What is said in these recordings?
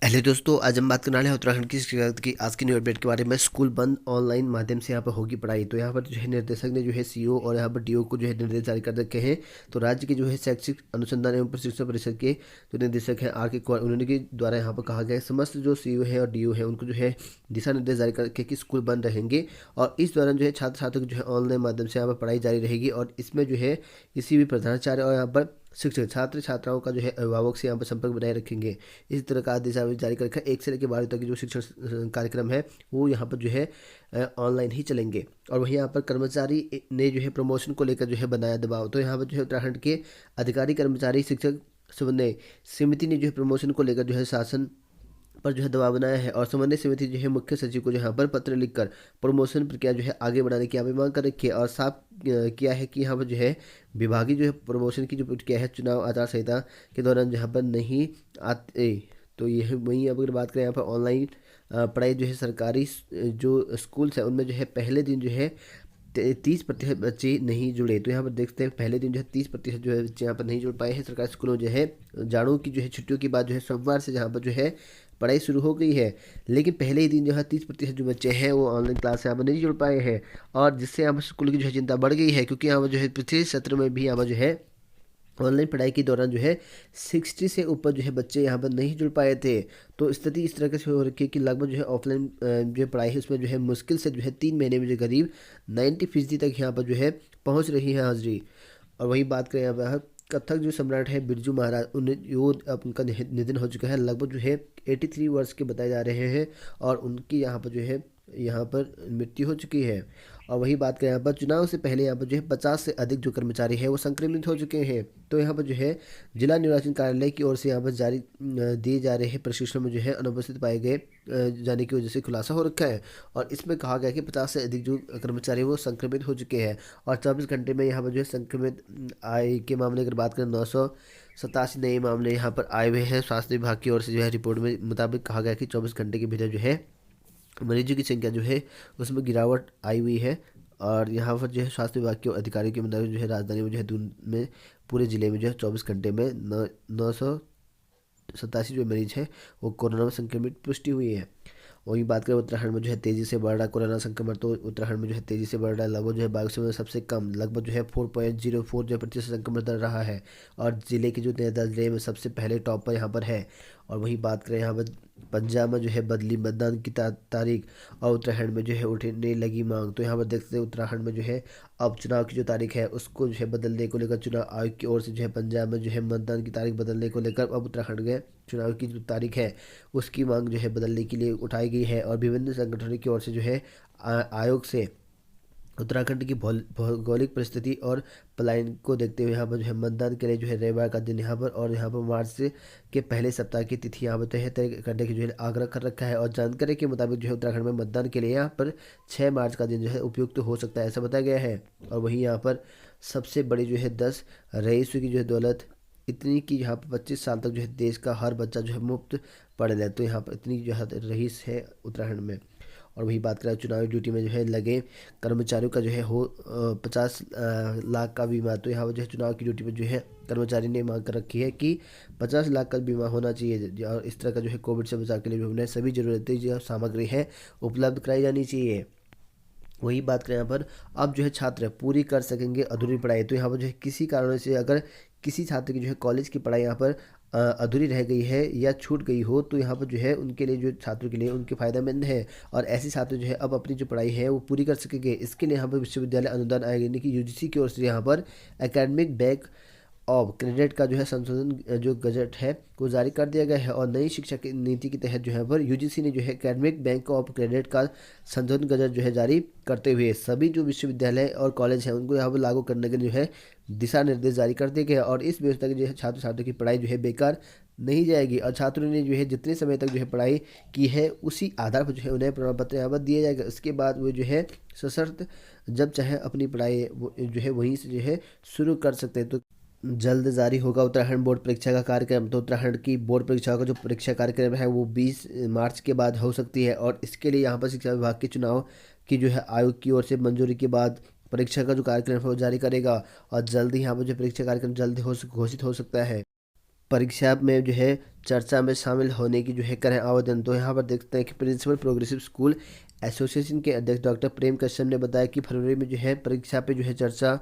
Hello दोस्तों, आज हम बात करने वाले हैं उत्तराखंड की शिक्षा की आज की न्यू अपडेट के बारे में। स्कूल बंद, ऑनलाइन माध्यम से यहाँ पर होगी पढ़ाई। तो यहाँ पर जो है निर्देशक ने जो है सीईओ और यहाँ पर डीओ को जो है निर्देश जारी कर रखे हैं। तो राज्य के जो है शैक्षिक अनुसंधान एवं प्रशिक्षण परिषद के जो निदेशक हैं आर के कुमार, उन्होंने के द्वारा यहाँ पर कहा गया है समस्त जो सीईओ है और डीओ है उनको जो है दिशा निर्देश जारी करके कि स्कूल बंद रहेंगे और इस दौरान जो है छात्र छात्रों की जो है ऑनलाइन माध्यम से यहाँ पर पढ़ाई जारी रहेगी। और इसमें जो है किसी भी प्रधानाचार्य और यहाँ पर शिक्षक छात्र छात्राओं का जो है अभिभावक से यहाँ पर संपर्क बनाए रखेंगे। इसी तरह का आदेश जारी कर रखा है। 1 से लेकर 12 तक की जो शिक्षण कार्यक्रम है वो यहाँ पर जो है ऑनलाइन ही चलेंगे। और वहीं यहाँ पर कर्मचारी ने जो है प्रमोशन को लेकर जो है बनाया दबाव। तो यहाँ पर जो है उत्तराखंड के अधिकारी कर्मचारी शिक्षक समन्वय समिति ने जो है प्रमोशन को लेकर जो है शासन पर जो है दबाव बनाया है और समन्वय समिति जो है मुख्य सचिव को यहाँ पर पत्र लिखकर प्रमोशन प्रक्रिया जो है आगे बढ़ाने की यहाँ पे मांग कर रखी है। और साफ किया है कि यहाँ पर जो है विभागीय जो है प्रमोशन की जो प्रक्रिया है चुनाव आचार संहिता के दौरान यहाँ पर नहीं आते। तो यह वहीं अगर बात करें यहाँ पर ऑनलाइन पढ़ाई जो है सरकारी जो स्कूल्स है उनमें जो है पहले दिन जो है 30% बच्चे नहीं जुड़े। तो यहाँ पर देखते हैं पहले दिन जो है 30% जो है बच्चे यहाँ पर नहीं जुड़ पाए हैं। सरकारी स्कूलों जो है जाड़ों की जो है छुट्टियों के बाद जो है सोमवार से जहाँ पर जो है पढ़ाई शुरू हो गई है, लेकिन पहले ही दिन जो है 30% जो बच्चे हैं वो ऑनलाइन क्लास यहाँ पर नहीं जुड़ पाए हैं। और जिससे यहाँ पर स्कूल की जो है चिंता बढ़ गई है, क्योंकि यहाँ पर जो है पिछले सत्र में भी यहाँ पर जो है ऑनलाइन पढ़ाई के दौरान जो है 60 से ऊपर जो है बच्चे यहाँ पर नहीं जुड़ पाए थे। तो स्थिति इस तरह से हो रखी है कि लगभग जो है ऑफलाइन जो पढ़ाई है उसमें जो है मुश्किल से जो है 3 महीने में जो करीब 90% तक यहाँ पर जो है पहुँच रही है हाजिरी। और वही बात करें यहाँ पर कथक जो सम्राट है बिरजू महाराज, उन्हें जो अब उनका निधन हो चुका है। लगभग जो है 83 वर्ष के बताए जा रहे हैं और उनकी यहाँ पर जो है यहाँ पर मृत्यु हो चुकी है। और वही बात करें यहाँ पर चुनाव से पहले यहाँ पर जो है 50 से अधिक जो कर्मचारी है वो संक्रमित हो चुके हैं। तो यहाँ पर जो है जिला निर्वाचन कार्यालय की ओर से यहाँ पर जारी दिए जा रहे प्रशिक्षण में जो है अनुपस्थित पाए गए जाने की वजह से खुलासा हो रखा है। और इसमें कहा गया कि 50 से अधिक जो कर्मचारी वो संक्रमित हो चुके हैं और 24 घंटे में यहाँ पर जो है संक्रमित आय के मामले अगर बात करें 987 नए मामले यहाँ पर आए हुए हैं। स्वास्थ्य विभाग की ओर से जो है रिपोर्ट में मुताबिक कहा गया कि 24 घंटे के भीतर जो है मरीजों की संख्या जो है उसमें गिरावट आई हुई है। और यहाँ पर जो है स्वास्थ्य विभाग के अधिकारियों के मुताबिक जो है राजधानी में जो है दून में पूरे जिले में जो है 24 घंटे में 987 जो मरीज है वो कोरोना में संक्रमित पुष्टि हुई है। वही बात करें उत्तराखंड में जो है तेजी से बढ़ रहा कोरोना संक्रमण। तो उत्तराखंड में जो है तेजी से बढ़ रहा है, लगभग जो है 22 में सबसे कम लगभग जो है 4.04 जो प्रतिशत संक्रमण दर रहा है। और जिले के जो नैनीताल जिले में सबसे पहले टॉप पर यहाँ पर है। और वही बात करें यहाँ पर पंजाब में जो है बदली मतदान की तारीख और उत्तराखंड में जो है उठने लगी मांग। तो यहाँ पर देखते हैं उत्तराखंड में जो है अब चुनाव की जो तारीख है उसको जो है बदलने को लेकर चुनाव आयोग की ओर से जो है पंजाब में जो है मतदान की तारीख बदलने को लेकर अब उत्तराखंड में चुनाव की जो तारीख है उसकी मांग जो है बदलने के लिए उठाई गई है। और विभिन्न संगठनों की ओर से जो है आयोग से उत्तराखंड की भौगोलिक परिस्थिति और पलायन को देखते हुए यहाँ पर जो है मतदान के लिए जो है रविवार का दिन यहाँ पर और यहाँ पर मार्च के पहले सप्ताह की तिथि यहाँ पर तय करने की जो है आग्रह कर रखा है। और जानकारी के मुताबिक जो है उत्तराखंड में मतदान के लिए यहाँ पर 6 मार्च का दिन जो है उपयुक्त हो सकता है, ऐसा बताया गया है। और वहीं यहाँ पर सबसे बड़ी जो है 10 रईसों की जो है दौलत इतनी कि यहाँ पर 25 साल तक जो है देश का हर बच्चा जो है मुफ्त पढ़ ले। तो यहाँ पर इतनी जो है रईस है उत्तराखंड में। और वही बात करें चुनावी ड्यूटी में जो है लगे कर्मचारियों का जो है हो 50 लाख का बीमा। तो यहाँ पर जो है चुनाव की ड्यूटी में जो है कर्मचारी ने मांग कर रखी है कि 50 लाख का बीमा होना चाहिए। और इस तरह का जो है कोविड से बचाव के लिए जो है सभी जरूरतें जो सामग्री है उपलब्ध कराई जानी चाहिए। वही बात करें यहाँ पर अब जो है छात्र पूरी कर सकेंगे अधूरी पढ़ाई। तो यहाँ पर जो है किसी कारणों से अगर किसी छात्र की जो है कॉलेज की पढ़ाई यहाँ पर अधूरी रह गई है या छूट गई हो तो यहाँ पर जो है उनके लिए जो छात्रों के लिए उनके फायदेमंद है। और ऐसे छात्र जो है अब अपनी जो पढ़ाई है वो पूरी कर सकेंगे। इसके लिए यहाँ पर विश्वविद्यालय अनुदान आयोग यानी कि यूजीसी की ओर से यहाँ पर एकेडमिक बैक ऑफ क्रेडिट का जो है संशोधन जो गजट है को जारी कर दिया गया है। और नई शिक्षा की नीति के तहत जो है पर यूजीसी ने जो है एकेडमिक बैंक ऑफ क्रेडिट का संशोधन गजट जो है जारी करते हुए सभी जो विश्वविद्यालय और कॉलेज हैं उनको यहाँ पर लागू करने के लिए जो है दिशा निर्देश जारी कर दिए गए। और इस व्यवस्था की जो है छात्र छात्रों की पढ़ाई जो है बेकार नहीं जाएगी और छात्रों ने जो है जितने समय तक जो है पढ़ाई की है उसी आधार पर जो है उन्हें प्रमाण पत्र यहाँ पर दिया जाएगा। इसके बाद वो जो है सशर्त जब चाहे अपनी पढ़ाई जो है वहीं से जो है शुरू कर सकते हैं। तो जल्द जारी होगा उत्तराखंड बोर्ड परीक्षा का कार्यक्रम। तो उत्तराखंड की बोर्ड परीक्षाओं का जो परीक्षा कार्यक्रम है वो 20 मार्च के बाद हो सकती है। और इसके लिए यहाँ पर शिक्षा विभाग के चुनाव की जो है आयोग की ओर से मंजूरी के बाद परीक्षा का जो कार्यक्रम है वो जारी करेगा। और जल्द ही यहाँ पर जो परीक्षा कार्यक्रम जल्द घोषित हो सकता है। परीक्षा में जो है चर्चा में शामिल होने की जो है करें आवेदन। तो यहाँ पर देखते हैं कि प्रिंसिपल प्रोग्रेसिव स्कूल एसोसिएशन के अध्यक्ष डॉक्टर प्रेम कश्यप ने बताया कि फरवरी में जो है परीक्षा पे जो है चर्चा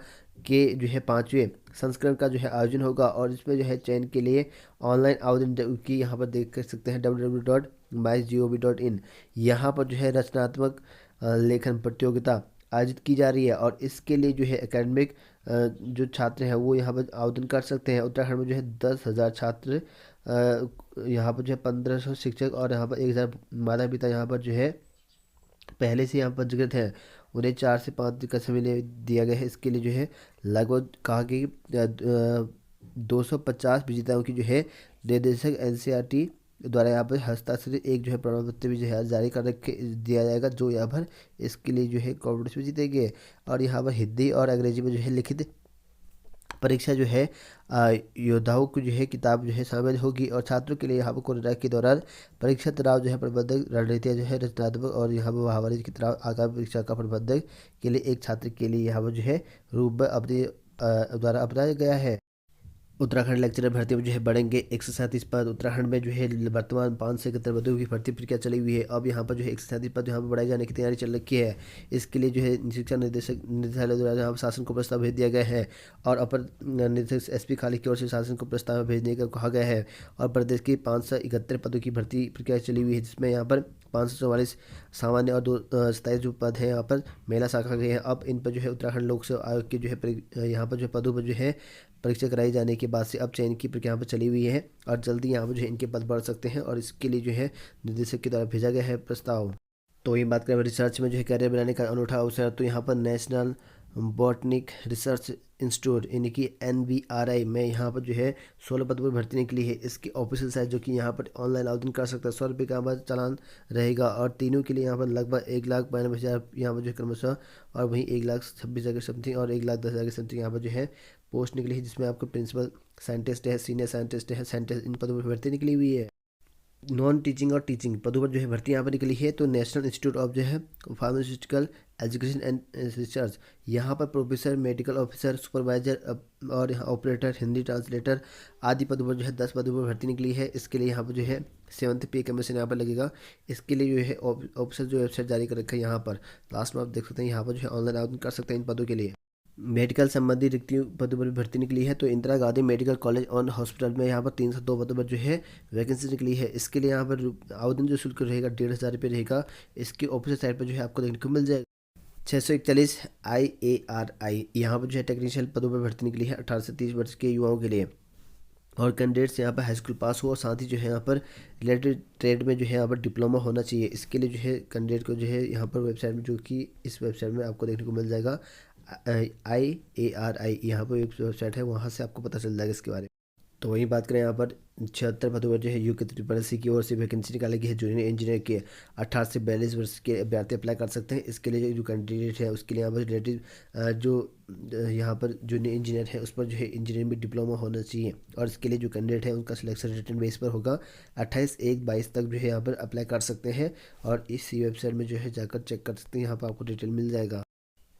के जो है 5वें संस्करण का जो है आयोजन होगा और इसमें जो है चयन के लिए ऑनलाइन आवेदन की यहाँ पर देख कर सकते हैं www.mygov.in। यहाँ पर जो है रचनात्मक लेखन प्रतियोगिता आयोजित की जा रही है और इसके लिए जो है एकेडमिक जो छात्र हैं वो यहाँ पर आवेदन कर सकते हैं। उत्तराखंड में जो है 10,000 छात्र, यहाँ पर जो है 1,500 शिक्षक और यहाँ पर 1,000 माता पिता यहाँ पर जो है पहले से यहाँ पंजीकृत हैं। उन्हें 4 से 5 दिन का समय दिया गया है। इसके लिए जो है लगभग कहा कि 250 विजेताओं की जो है निर्देशक एनसीईआरटी द्वारा यहाँ पर हस्ताक्षरित एक जो है प्रमाण पत्र भी जो है जारी कर रखे दिया जाएगा, जो यहाँ पर इसके लिए जो है कॉम्पिटिशन में जीतेंगे। और यहाँ पर हिंदी और अंग्रेजी में जो है लिखित परीक्षा जो है योद्धाओं को जो है किताब जो है शामिल होगी और छात्रों के लिए यहाँ पर कोरोना के दौरान परीक्षा तनाव जो है प्रबंधक रणनीतियाँ जो है रचनात्मक और यहाँ पर महामारी की तरह आगामी परीक्षा का प्रबंधक के लिए एक छात्र के लिए यहाँ पर जो है रूप में अपने द्वारा अपनाया गया है। उत्तराखंड लेक्चरर भर्ती में जो है बढ़ेंगे 137 पद। उत्तराखंड में जो है वर्तमान 571 पदों की भर्ती प्रक्रिया चली हुई है। अब यहाँ पर जो है 137 पद यहाँ पर बढ़ाए जाने की तैयारी चल रखी है। इसके लिए जो है शिक्षा निदेशालय द्वारा यहाँ पर शासन को प्रस्ताव भेज दिया गया है और अपर निदेशक एसपी खाली की ओर से शासन को प्रस्ताव भेजने का कहा गया है। और प्रदेश की 571 पदों की भर्ती प्रक्रिया चली हुई है, जिसमें यहाँ पर 544 सामान्य और 27 जो पद हैं यहाँ पर महिला शाखा के हैं। अब इन पर जो है उत्तराखंड लोक सेवा आयोग के जो है यहाँ पर जो पदों पर जो है परीक्षा कराई जाने के बाद से अब चयन की प्रक्रिया यहाँ पर चली हुई है और जल्दी यहाँ पर जो है इनके पद बढ़ सकते हैं और इसके लिए जो है निदेशक के द्वारा भेजा गया है प्रस्ताव। तो ये बात करें रिसर्च में जो है कैरियर बनाने का अनूठा अवसर, तो यहाँ पर नेशनल बॉटनिक रिसर्च इंस्टीट्यूट यानी कि NBRI में यहाँ पर जो है 16 पदों पर भर्ती निकली है। इसकी ऑफिशियल साइट जो कि यहाँ पर ऑनलाइन आवेदन कर सकता है, 100 रुपये का यहाँ पर चालान रहेगा और तीनों के लिए यहाँ पर लगभग 1,92,000 यहाँ पर जो है क्रमशः और वहीं 1,26,000 के समथिंग और 1,10,000 के समथिंग यहाँ पर जो है पोस्ट निकली है, जिसमें आपको प्रिंसिपल साइंटिस्ट है, सीनियर साइंटिस्ट है, साइंटिस्ट, इन पदों पर भर्ती निकली हुई है। नॉन टीचिंग और टीचिंग पदों पर जो है भर्ती यहाँ पर निकली है। तो नेशनल इंस्टीट्यूट ऑफ जो है फार्मास्यूटिकल एजुकेशन एंड रिसर्च, यहाँ पर प्रोफेसर, मेडिकल ऑफिसर, सुपरवाइजर और यहाँ ऑपरेटर, हिंदी ट्रांसलेटर आदि पदों पर जो है 10 पदों पर भर्ती निकली है। इसके लिए यहाँ पर जो है 7th पे कमीशन यहाँ पर लगेगा। इसके लिए जो है ऑफिसर जो वेबसाइट जारी कर रखा है, यहाँ पर लास्ट में आप देख सकते हैं, यहाँ पर जो है ऑनलाइन आवेदन कर सकते हैं इन पदों के लिए। मेडिकल संबंधी रिक्तियों पदों पर भी भर्ती निकली है। तो इंदिरा गांधी मेडिकल कॉलेज और हॉस्पिटल में यहाँ पर 302 पदों पर जो है वैकेंसी निकली है। इसके लिए यहाँ पर आवेदन जो शुल्क रहेगा 1,500 रुपये रहेगा। इसकी ऑफिशियल साइट पर जो है आपको देखने को मिल जाएगा। 641 IARI यहाँ पर जो है टेक्नीशियन पदों पर भर्ती निकली है 18 से 30 वर्ष के युवाओं के लिए और कैंडिडेट्स यहाँ पर हाई स्कूल पास हो और साथ ही जो है यहाँ पर रिलेटेड ट्रेड में जो है यहाँ पर डिप्लोमा होना चाहिए। इसके लिए जो है कैंडिडेट को जो है यहाँ पर वेबसाइट में, जो कि इस वेबसाइट में आपको देखने को मिल जाएगा, IARI यहाँ पर एक वेबसाइट है, वहाँ से आपको पता चल जाएगा इसके बारे में। तो वहीं बात करें यहाँ पर 76 पदों पर जो है UKSC की ओर से वैकेंसी निकाली गई है। जूनियर इंजीनियर के 18 से 42 वर्ष के अभ्यर्थी अप्लाई कर सकते हैं। इसके लिए जो कैंडिडेट है उसके लिए यहाँ पर रिलेटिव जो यहाँ पर जूनियर इंजीनियर है उस पर जो है इंजीनियरिंग में डिप्लोमा होना चाहिए और इसके लिए जो कैंडिडेट है उनका सिलेक्शन रिटर्न बेस पर होगा। 28/1/22 तक जो है यहाँ पर अप्लाई कर सकते हैं और इसी वेबसाइट में जो है जाकर चेक कर सकते हैं, यहाँ पर आपको डिटेल मिल जाएगा।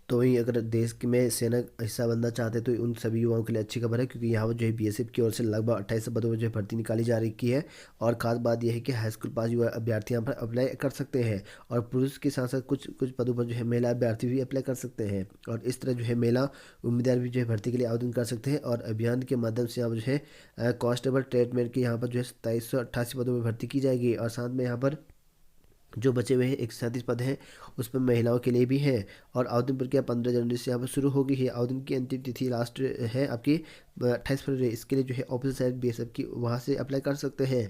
तो वहीं अगर देश में सेना हिस्सा बनना चाहते हैं तो उन सभी युवाओं के लिए अच्छी खबर है, क्योंकि यहाँ पर जो है BSF की ओर से लगभग 28 पदों पर जो है भर्ती निकाली जा रही है और खास बात यह है कि हाई स्कूल पास युवा अभ्यर्थी यहाँ पर अप्लाई कर सकते हैं और पुरुष के साथ साथ कुछ कुछ पदों पर जो है महिला अभ्यर्थी भी अप्लाई कर सकते हैं और इस तरह जो है महिला उम्मीदवार भी जो है भर्ती के लिए आवेदन कर सकते हैं। और अभियान के माध्यम से यहाँ पर जो है कांस्टेबल ट्रेडमेन के यहाँ पर जो है 2788 पदों पर भर्ती की जाएगी और साथ में यहाँ पर जो बचे हुए हैं 137 पद हैं उस पर महिलाओं के लिए भी हैं और आवेदन प्रक्रिया 15 जनवरी से यहाँ पर शुरू होगी है। आवेदन की अंतिम तिथि लास्ट है आपकी 28 फरवरी। इसके लिए जो है ऑफिशियल साइट BSF की, वहाँ से अप्लाई कर सकते हैं।